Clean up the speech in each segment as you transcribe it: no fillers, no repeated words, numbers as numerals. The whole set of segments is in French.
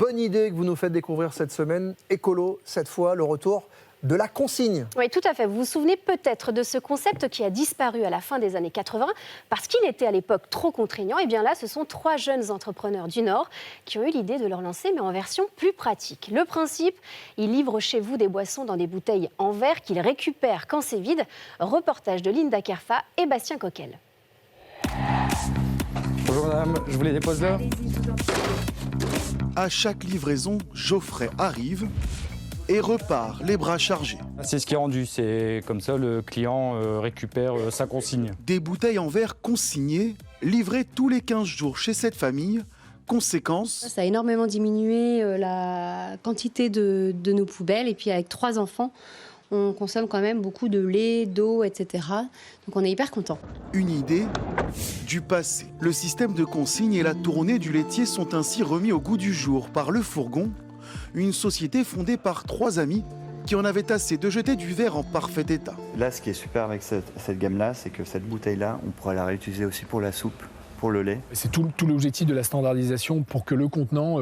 bonne idée que vous nous faites découvrir cette semaine. Écolo, cette fois, le retour de la consigne. Oui, tout à fait. Vous vous souvenez peut-être de ce concept qui a disparu à la fin des années 80 parce qu'il était à l'époque trop contraignant. Et bien là, ce sont 3 jeunes entrepreneurs du Nord qui ont eu l'idée de le lancer, mais en version plus pratique. Le principe, ils livrent chez vous des boissons dans des bouteilles en verre qu'ils récupèrent quand c'est vide. Reportage de Linda Kerfa et Bastien Coquel. Bonjour madame, je vous les dépose là. À chaque livraison, Geoffrey arrive et repart les bras chargés. C'est ce qui est rendu, c'est comme ça le client récupère sa consigne. Des bouteilles en verre consignées, livrées tous les 15 jours chez cette famille. Conséquence, Ça a énormément diminué la quantité de nos poubelles. Et puis avec 3 enfants, on consomme quand même beaucoup de lait, d'eau, etc. Donc on est hyper contents. une idée du passé. Le système de consigne et la tournée du laitier sont ainsi remis au goût du jour par Le Fourgon, une société fondée par 3 amis qui en avaient assez de jeter du verre en parfait état. Là, ce qui est super avec cette gamme-là, c'est que cette bouteille-là, on pourra la réutiliser aussi pour la soupe, pour le lait. C'est tout l'objectif de la standardisation pour que le contenant,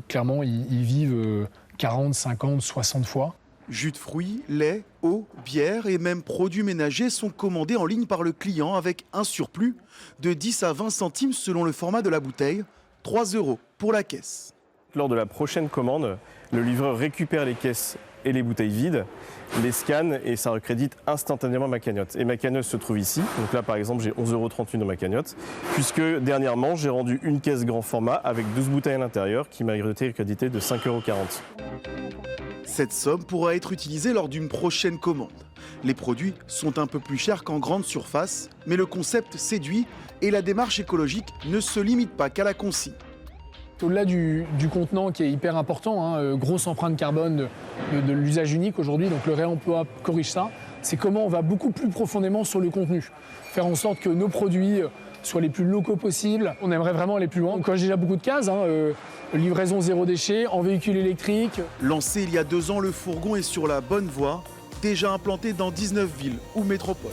clairement, il vive 40, 50, 60 fois. Jus de fruits, lait, eau, bière et même produits ménagers sont commandés en ligne par le client avec un surplus de 10 à 20 centimes selon le format de la bouteille, 3 € pour la caisse. Lors de la prochaine commande, le livreur récupère les caisses et les bouteilles vides, les scanne et ça recrédite instantanément ma cagnotte. Et ma cagnotte se trouve ici. Donc là, par exemple, j'ai 11,38 € dans ma cagnotte, puisque dernièrement, j'ai rendu une caisse grand format avec 12 bouteilles à l'intérieur qui m'a été créditée de 5,40 €. Cette somme pourra être utilisée lors d'une prochaine commande. Les produits sont un peu plus chers qu'en grande surface, mais le concept séduit et la démarche écologique ne se limite pas qu'à la consigne. Au-delà du contenant qui est hyper important, grosse empreinte carbone de l'usage unique aujourd'hui, donc le réemploi corrige ça, c'est comment on va beaucoup plus profondément sur le contenu. Faire en sorte que nos produits soient les plus locaux possibles. On aimerait vraiment aller plus loin. Quand j'ai déjà beaucoup de cases, livraison 0 déchet, en véhicule électrique. Lancé il y a 2 ans, Le Fourgon est sur la bonne voie, déjà implanté dans 19 villes ou métropoles.